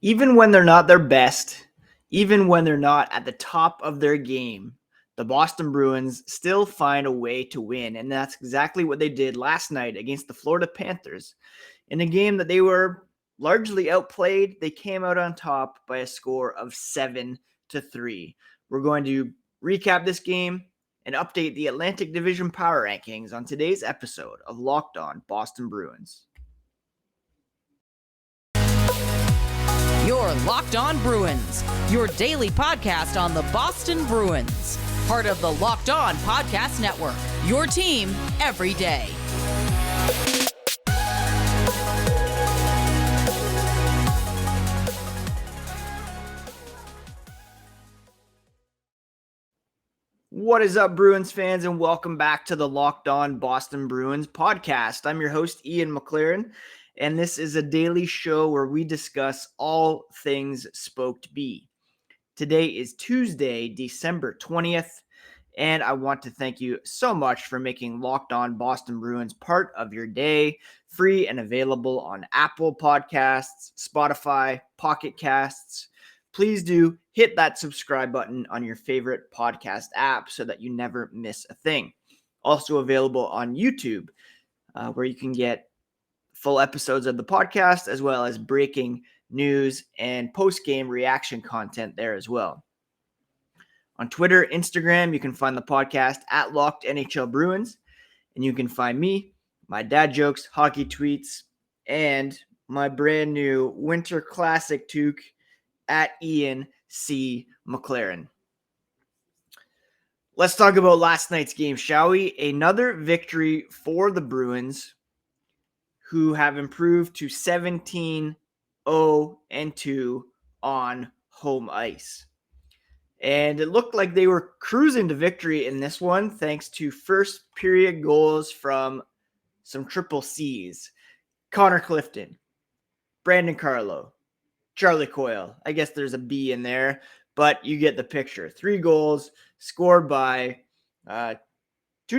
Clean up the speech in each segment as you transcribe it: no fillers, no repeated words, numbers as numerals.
Even when they're not their best, even when they're not at the top of their game, the Boston Bruins still find a way to win. And that's exactly what they did last night against the Florida Panthers. In a game that they were largely outplayed, they came out on top by a score of 7-3. We're going to recap this game and update the Atlantic Division Power Rankings on today's episode of Locked On Boston Bruins. You're Locked On Bruins, your daily podcast on the Boston Bruins. Part of the Locked On Podcast Network, your team every day. What is up, Bruins fans, and welcome back to the Locked On Boston Bruins podcast. I'm your host, Ian McLaren, and this is a daily show where we discuss all things Spoked B. Today is Tuesday, December 20th, and I want to thank you so much for making Locked On Boston Bruins part of your day, free and available on Apple Podcasts, Spotify, Pocket Casts. Please do hit that subscribe button on your favorite podcast app so that you never miss a thing. Also available on YouTube, where you can get full episodes of the podcast as well as breaking news and post-game reaction content there as well. On Twitter, Instagram, you can find the podcast at Locked NHL Bruins, and you can find me, my dad jokes, hockey tweets, and my brand new Winter Classic toque at Ian C. McLaren. Let's talk about last night's game, shall we? Another victory for the Bruins, who have improved to 17-0-2 on home ice. And it looked like they were cruising to victory in this one, thanks to first period goals from some triple C's. Connor Clifton, Brandon Carlo, Charlie Coyle. I guess there's a B in there, but you get the picture. 3 goals scored by 2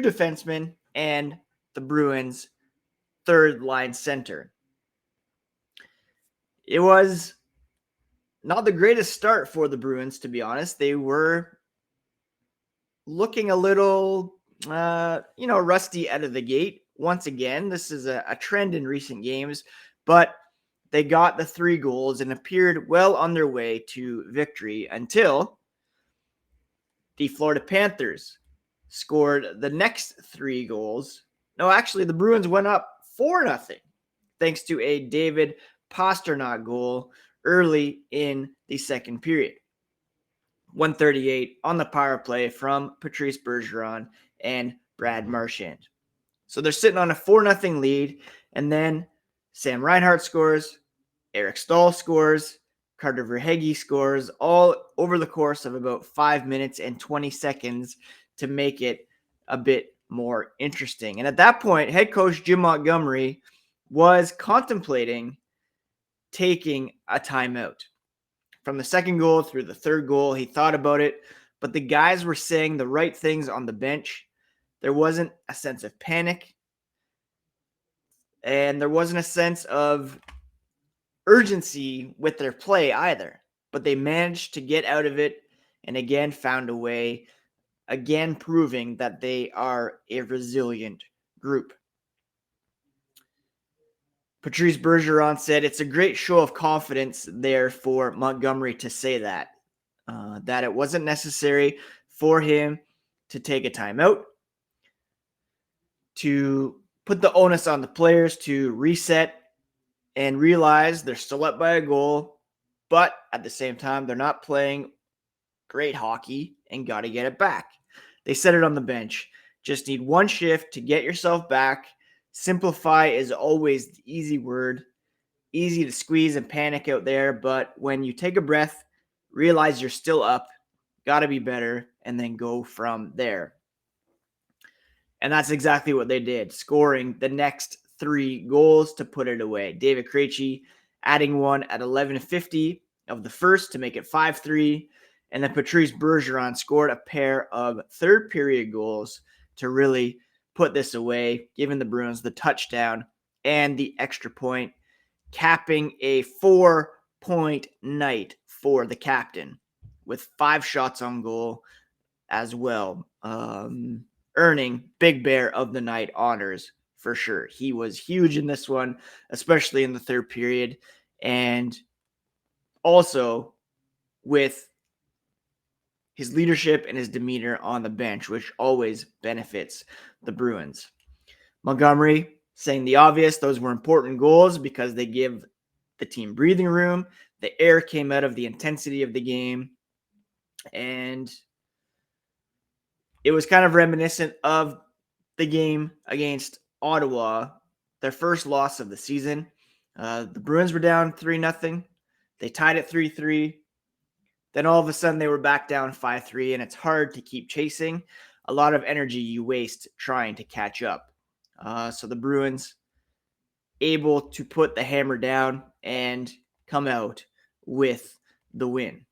defensemen and the Bruins' third line center. It was not the greatest start for the Bruins, to be honest. They were looking a little, rusty out of the gate. Once again, this is a trend in recent games, but they got the 3 goals and appeared well on their way to victory until the Florida Panthers scored the next 3 goals. No, actually, the Bruins went up 4-0 thanks to a David Pastrnak goal early in the second period. 138 on the power play from Patrice Bergeron and Brad Marchand. So they're sitting on a 4-0 lead, and then Sam Reinhart scores, Eric Stahl scores, Carter Verhaeghe scores, all over the course of about 5 minutes and 20 seconds to make it a bit more interesting. And at that point, head coach Jim Montgomery was contemplating taking a timeout. From the second goal through the third goal, he thought about it, but the guys were saying the right things on the bench. There wasn't a sense of panic, and there wasn't a sense of urgency with their play either. But they managed to get out of it and again found a way, again proving that they are a resilient group. Patrice Bergeron said it's a great show of confidence there for Montgomery to say that it wasn't necessary for him to take a timeout, to put the onus on the players to reset and realize they're still up by a goal, but at the same time, they're not playing great hockey and got to get it back. They said it on the bench. Just need one shift to get yourself back. Simplify is always the easy word. Easy to squeeze and panic out there, but when you take a breath, realize you're still up, got to be better, and then go from there. And that's exactly what they did, scoring the next 3 goals to put it away. David Krejci adding one at 11:50 of the first to make it 5-3, and then Patrice Bergeron scored a pair of third period goals to really put this away, giving the Bruins the touchdown and the extra point, capping a 4 8-point night for the captain with 5 shots on goal as well, earning Big Bear of the Night honors for sure. He was huge in this one, especially in the third period, and also with his leadership and his demeanor on the bench, which always benefits the Bruins. Montgomery saying the obvious, those were important goals because they give the team breathing room. The air came out of the intensity of the game, and it was kind of reminiscent of the game against Ottawa, their first loss of the season. The Bruins were down 3-0. They tied it 3-3. Then all of a sudden they were back down 5-3, and it's hard to keep chasing. A lot of energy you waste trying to catch up. So the Bruins able to put the hammer down and come out with the win.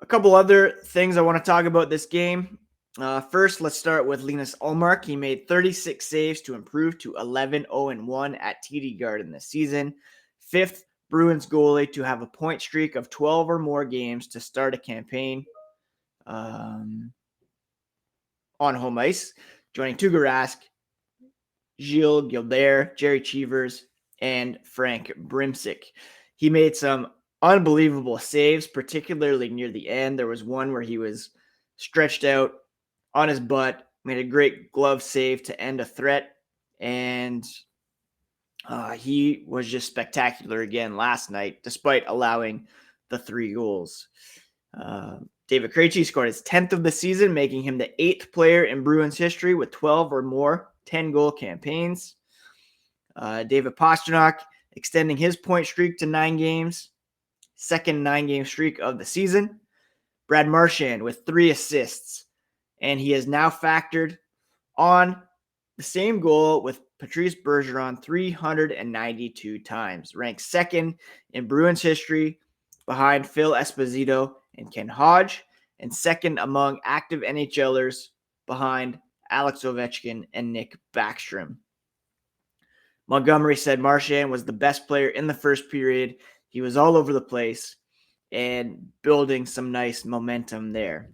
A couple other things I want to talk about this game. First, let's start with Linus Ullmark. He made 36 saves to improve to 11-0-1 at TD Garden this season. 5th Bruins goalie to have a point streak of 12 or more games to start a campaign on home ice, joining Tuukka Rask, Gilles Gilbert, Jerry Cheevers, and Frank Brimsick. He made some unbelievable saves, particularly near the end. There was one where he was stretched out on his butt, made a great glove save to end a threat, and he was just spectacular again last night, despite allowing the 3 goals. David Krejci scored his 10th of the season, making him the 8th player in Bruins history with 12 or more 10-goal campaigns. David Pastrnak extending his point streak to 9 games, second 9-game streak of the season. Brad Marchand with 3 assists, and he has now factored on the same goal with Patrice Bergeron 392 times, ranked second in Bruins history behind Phil Esposito and Ken Hodge, and second among active NHLers behind Alex Ovechkin and Nick Backstrom. Montgomery said Marchand was the best player in the first period. He was all over the place and building some nice momentum there.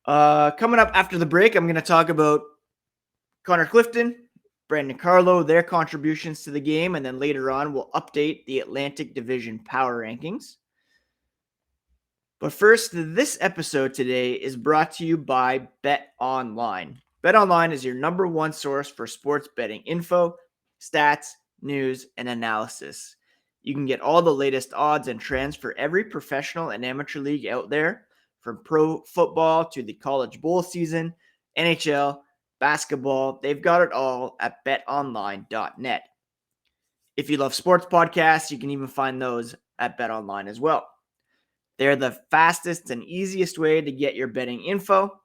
Coming up after the break, I'm going to talk about Connor Clifton, Brandon Carlo, their contributions to the game, and then later on we'll update the Atlantic Division Power Rankings. But first, this episode today is brought to you by BetOnline. BetOnline is your number one source for sports betting info, stats, news, and analysis. You can get all the latest odds and trends for every professional and amateur league out there, from pro football to the college bowl season, NHL, basketball. They've got it all at betonline.net. If you love sports podcasts, you can even find those at BetOnline as well. They're the fastest and easiest way to get your betting info.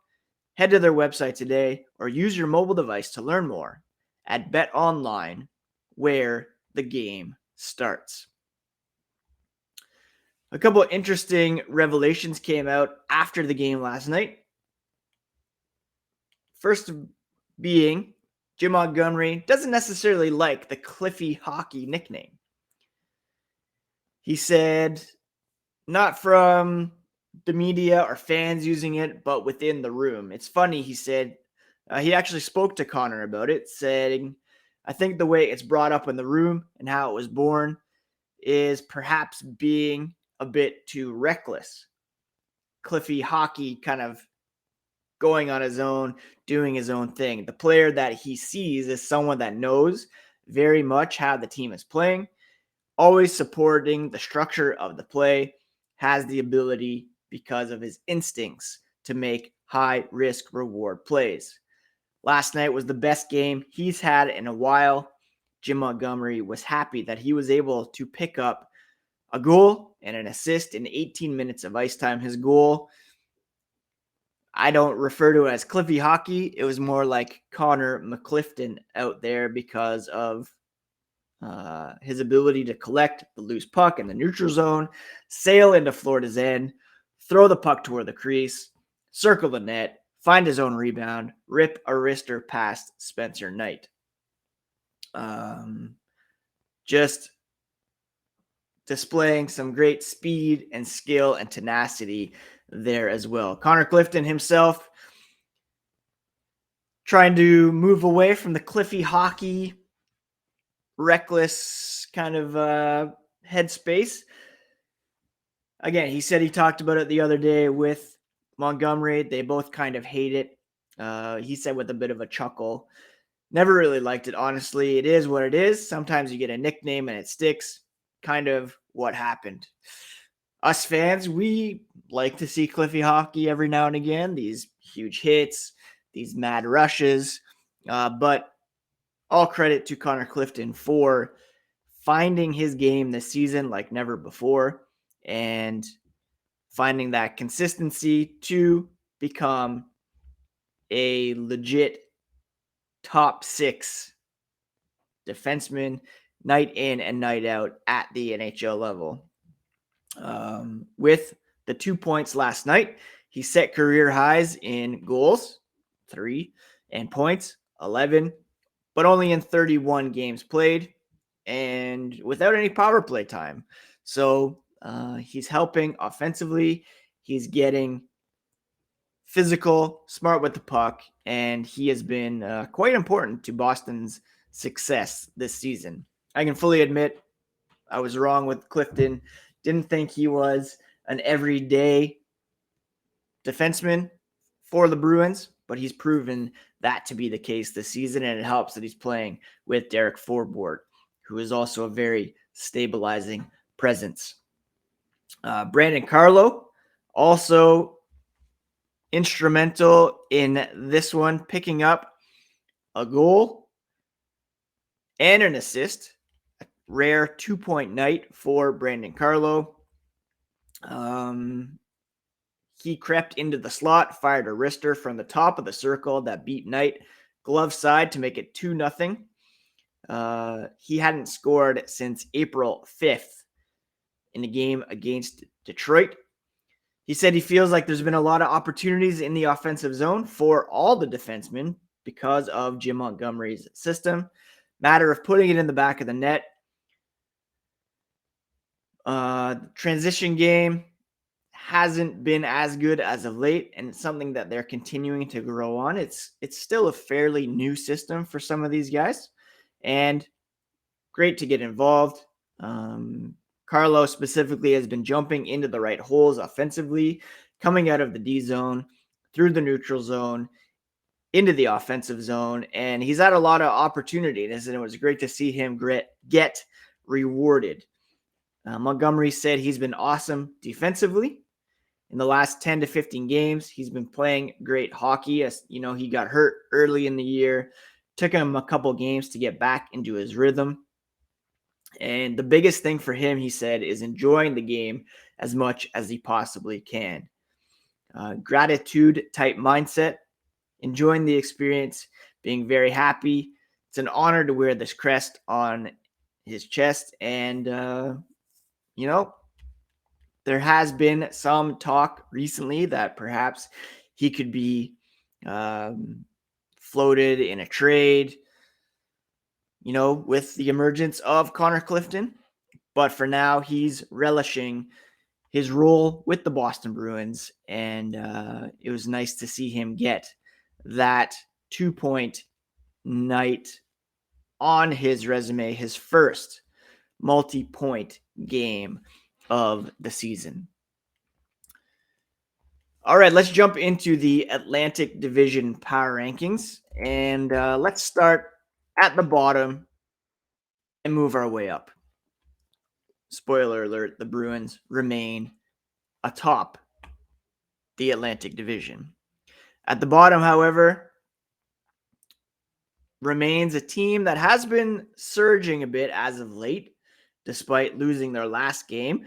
Head to their website today or use your mobile device to learn more at BetOnline, where the game starts. A couple of interesting revelations came out after the game last night. First being, Jim Montgomery doesn't necessarily like the Cliffy Hockey nickname. He said, not from the media or fans using it, but within the room. It's funny, he said, he actually spoke to Connor about it, saying, I think the way it's brought up in the room and how it was born is perhaps being a bit too reckless. Cliffy Hockey kind of going on his own, doing his own thing. The player that he sees is someone that knows very much how the team is playing, always supporting the structure of the play, has the ability because of his instincts to make high risk reward plays. Last night was the best game he's had in a while. Jim Montgomery was happy that he was able to pick up a goal and an assist in 18 minutes of ice time. His goal, I don't refer to it as Cliffy Hockey. It was more like Connor McClifton out there because of his ability to collect the loose puck in the neutral zone, sail into Florida's end, throw the puck toward the crease, circle the net, find his own rebound, rip a wrister past Spencer Knight. just displaying some great speed and skill and tenacity there as well. Connor Clifton himself trying to move away from the Cliffy hockey, reckless kind of headspace. Again, he said he talked about it the other day with Montgomery. They both kind of hate it. He said with a bit of a chuckle. Never really liked it, honestly. It is what it is. Sometimes you get a nickname and it sticks. Kind of what happened. Us fans, we like to see Cliffy hockey every now and again. These huge hits, these mad rushes. But all credit to Connor Clifton for finding his game this season like never before and finding that consistency to become a legit top 6 defenseman night in and night out at the NHL level. With the 2 points last night, he set career highs in goals, 3, and points, 11, but only in 31 games played and without any power play time. So he's helping offensively. He's getting physical, smart with the puck, and he has been quite important to Boston's success this season. I can fully admit I was wrong with Clifton. Didn't think he was an everyday defenseman for the Bruins, but he's proven that to be the case this season, and it helps that he's playing with Derek Forbort, who is also a very stabilizing presence. Brandon Carlo, also instrumental in this one, picking up a goal and an assist. A rare 2-point night for Brandon Carlo. He crept into the slot, fired a wrister from the top of the circle that beat Knight glove side to make it 2-0. He hadn't scored since April 5th in the game against Detroit. He said he feels like there's been a lot of opportunities in the offensive zone for all the defensemen because of Jim Montgomery's system. Matter of putting it in the back of the net. Transition game hasn't been as good as of late, and it's something that they're continuing to grow on. It's still a fairly new system for some of these guys, and great to get involved. Carlo specifically has been jumping into the right holes offensively, coming out of the D zone, through the neutral zone, into the offensive zone, and he's had a lot of opportunities, and it was great to see him get rewarded. Montgomery said he's been awesome defensively. In the last 10 to 15 games, he's been playing great hockey. As you know, he got hurt early in the year. Took him a couple games to get back into his rhythm. And the biggest thing for him, he said, is enjoying the game as much as he possibly can. Gratitude type mindset, enjoying the experience, being very happy. It's an honor to wear this crest on his chest. And, there has been some talk recently that perhaps he could be floated in a trade, with the emergence of Connor Clifton. But for now, he's relishing his role with the Boston Bruins, and it was nice to see him get that 2-point night on his resume, his first multi-point game of the season. All right, let's jump into the Atlantic Division Power Rankings, and let's start at the bottom and move our way up. Spoiler alert, the Bruins remain atop the Atlantic Division. At the bottom, however, remains a team that has been surging a bit as of late, despite losing their last game.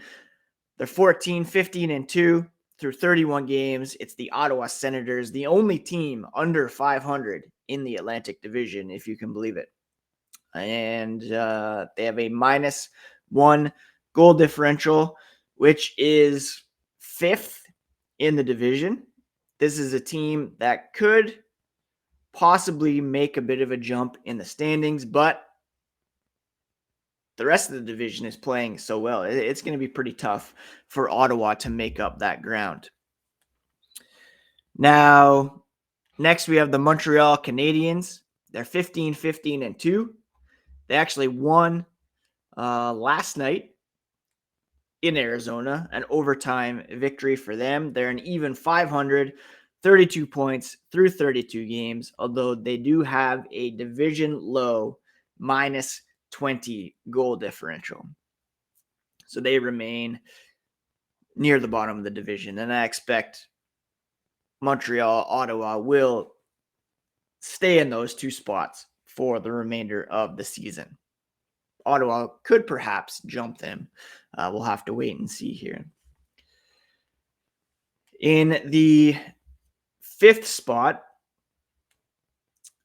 They're 14, 15, and 2 through 31 games. It's the Ottawa Senators, the only team under 500 in the Atlantic Division, if you can believe it. And they have a -1 goal differential, which is 5th in the division. This is a team that could possibly make a bit of a jump in the standings, but the rest of the division is playing so well. It's going to be pretty tough for Ottawa to make up that ground. Now, next we have the Montreal Canadiens. They're 15-15-2. They actually won last night in Arizona, an overtime victory for them. They're an even 500, 32 points through 32 games, although they do have a division low minus 20 goal differential. So they remain near the bottom of the division, and I expect Montreal, Ottawa will stay in those two spots for the remainder of the season. Ottawa could perhaps jump them. We'll have to wait and see here. In the fifth spot,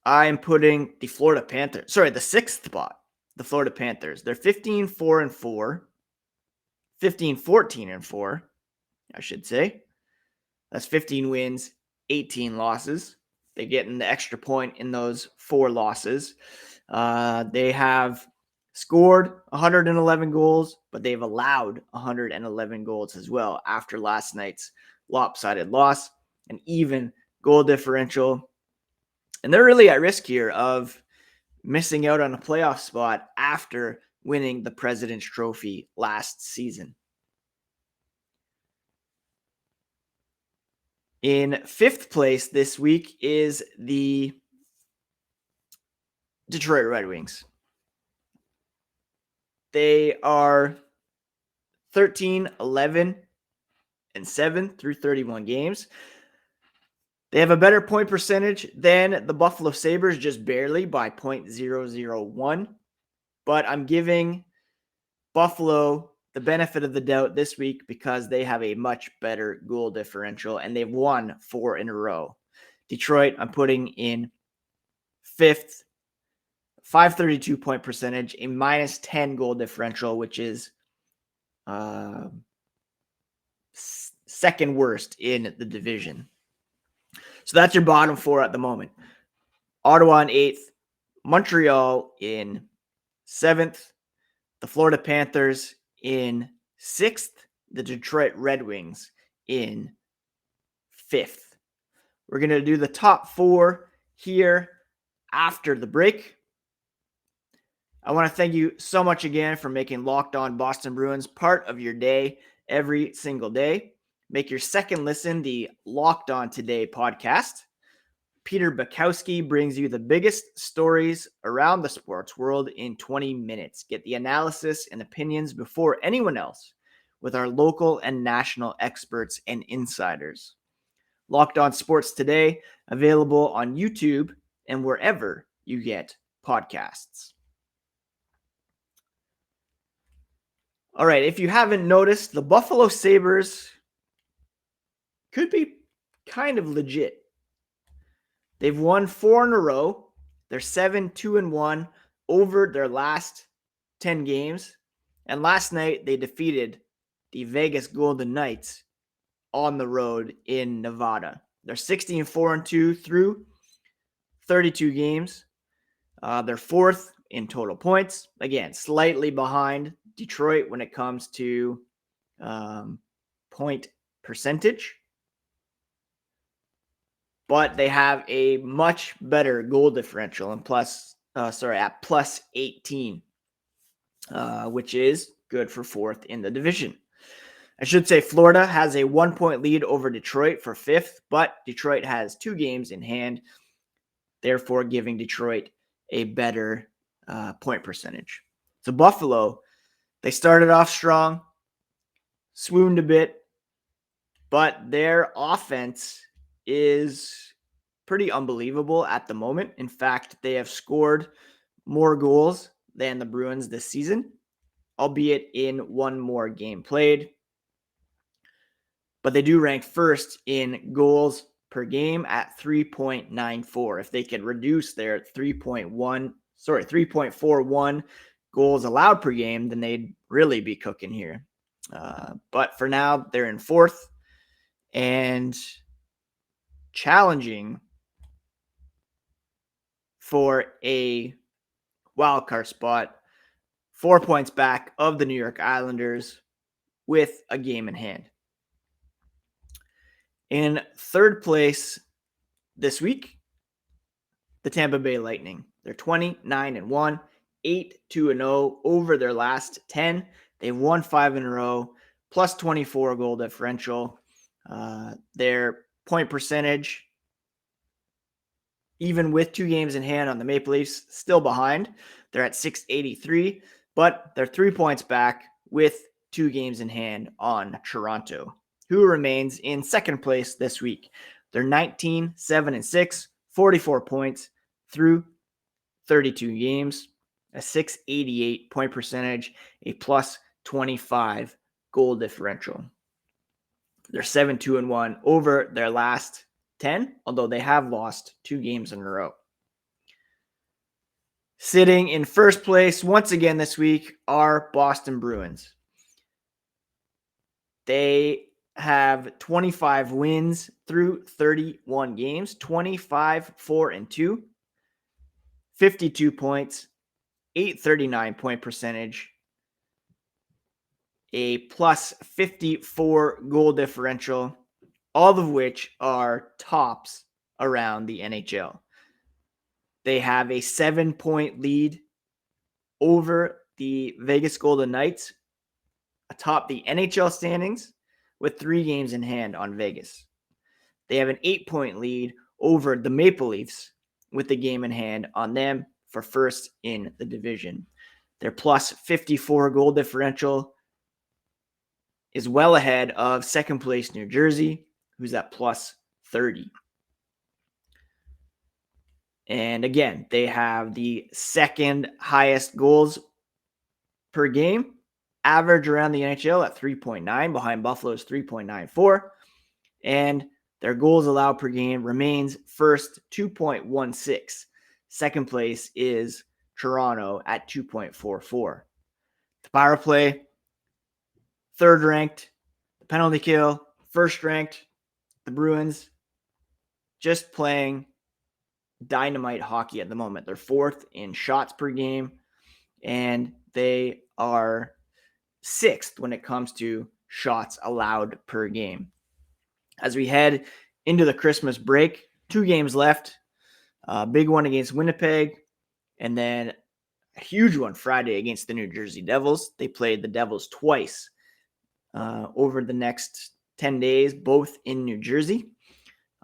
I'm putting the Florida Panthers. Sorry, the sixth spot, the Florida Panthers. They're 15-4-4, 15-14-4, I should say. That's 15 wins, 18 losses. They get an extra point in those 4 losses. They have scored 111 goals, but they've allowed 111 goals as well after last night's lopsided loss, an even goal differential. And they're really at risk here of missing out on a playoff spot after winning the President's Trophy last season. In fifth place this week is the Detroit Red Wings. They are 13-11-7 through 31 games. They have a better point percentage than the Buffalo Sabres, just barely by .001. But I'm giving Buffalo the benefit of the doubt this week because they have a much better goal differential and they've won 4 in a row. Detroit, I'm putting in fifth, 532 point percentage, a minus 10 goal differential, which is second worst in the division. So that's your bottom 4 at the moment. Ottawa in 8th, Montreal in 7th, the Florida Panthers in 6th, the Detroit Red Wings in 5th. We're going to do the top 4 here after the break. I want to thank you so much again for making Locked On Boston Bruins part of your day every single day. Make your second listen the Locked On Today podcast. Peter Bukowski brings you the biggest stories around the sports world in 20 minutes. Get the analysis and opinions before anyone else with our local and national experts and insiders. Locked On Sports Today, available on YouTube and wherever you get podcasts. All right, if you haven't noticed, the Buffalo Sabres could be kind of legit. They've won 4 in a row. They're 7-2-1 over their last 10 games. And last night, they defeated the Vegas Golden Knights on the road in Nevada. They're 16-4-2 through 32 games. They're 4th in total points. Again, slightly behind Detroit when it comes to point percentage. But they have a much better goal differential and at plus 18, which is good for 4th in the division. I should say Florida has a 1-point lead over Detroit for 5th, but Detroit has 2 games in hand, therefore giving Detroit a better point percentage. So Buffalo, they started off strong, swooned a bit, but their offense is pretty unbelievable at the moment. In fact, they have scored more goals than the Bruins this season, albeit in 1 more game played. But they do rank 1st in goals per game at 3.94. If they could reduce their 3.41 goals allowed per game, then they'd really be cooking here. But for now, they're in 4th and challenging for a wildcard spot 4 points back of the New York Islanders with a game in hand. In third place this week, the Tampa Bay Lightning. They're 29-1, 8-2-0 over their last 10. They've won 5 in a row, plus 24 goal differential. Their point percentage, even with 2 games in hand on the Maple Leafs, still behind. They're at .683, but they're 3 points back with 2 games in hand on Toronto, who remains in second place this week. They're 19-7-6, 44 points through 32 games, a .688 point percentage, a plus 25 goal differential. They're 7-2-1 over their last 10, although they have lost 2 games in a row. Sitting in first place once again this week are Boston Bruins. They have 25 wins through 31 games, 25-4-2, 52 points, .839 point percentage, a plus 54 goal differential, all of which are tops around the NHL. They have a 7-point lead over the Vegas Golden Knights atop the NHL standings with 3 games in hand on Vegas. They have an 8-point lead over the Maple Leafs with a game in hand on them for first in the division. Their plus 54 goal differential is well ahead of second place New Jersey, who's at plus 30. And again, they have the second highest goals per game, average around the NHL at 3.9, behind Buffalo's 3.94. And their goals allowed per game remains first, 2.16. Second place is Toronto at 2.44. The power play, third ranked. The penalty kill, first ranked. The Bruins just playing dynamite hockey at the moment. They're fourth in shots per game, and they are sixth when it comes to shots allowed per game. As we head into the Christmas break, 2 games left. Big one against Winnipeg, and then a huge one Friday against the New Jersey Devils. They played the Devils twice over the next 10 days, both in New Jersey.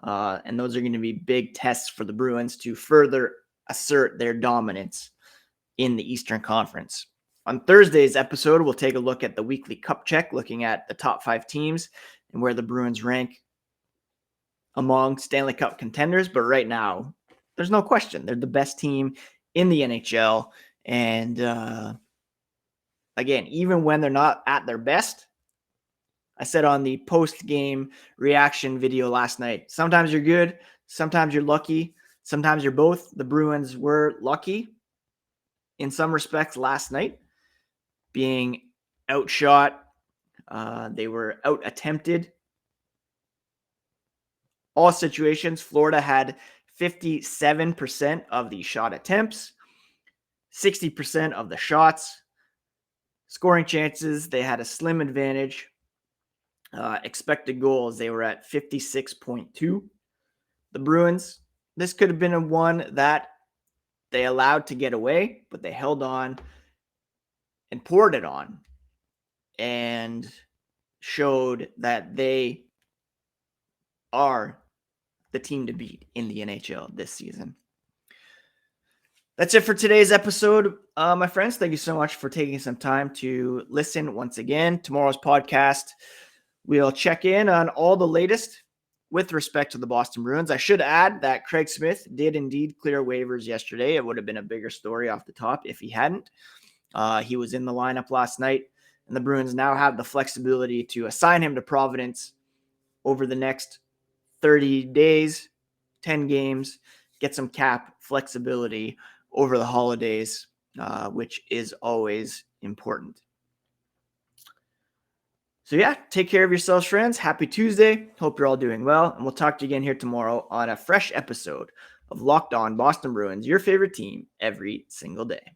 And those are going to be big tests for the Bruins to further assert their dominance in the Eastern Conference. On Thursday's episode, we'll take a look at the weekly cup check, looking at the top 5 teams and where the Bruins rank among Stanley Cup contenders. But right now, there's no question. They're the best team in the NHL. And again, even when they're not at their best, I said on the post-game reaction video last night, sometimes you're good, sometimes you're lucky, sometimes you're both. The Bruins were lucky in some respects last night, being outshot. They were out-attempted. All situations, Florida had 57% of the shot attempts, 60% of the shots. Scoring chances, they had a slim advantage. Expected goals, they were at 56.2. The Bruins, this could have been a one that they allowed to get away, but they held on and poured it on and showed that they are the team to beat in the NHL this season. That's it for today's episode, my friends. Thank you so much for taking some time to listen once again. Tomorrow's podcast, we'll check in on all the latest with respect to the Boston Bruins. I should add that Craig Smith did indeed clear waivers yesterday. It would have been a bigger story off the top if he hadn't. He was in the lineup last night, and the Bruins now have the flexibility to assign him to Providence over the next 30 days, 10 games, get some cap flexibility over the holidays, which is always important. So yeah, take care of yourselves, friends. Happy Tuesday. Hope you're all doing well. And we'll talk to you again here tomorrow on a fresh episode of Locked On Boston Bruins, your favorite team every single day.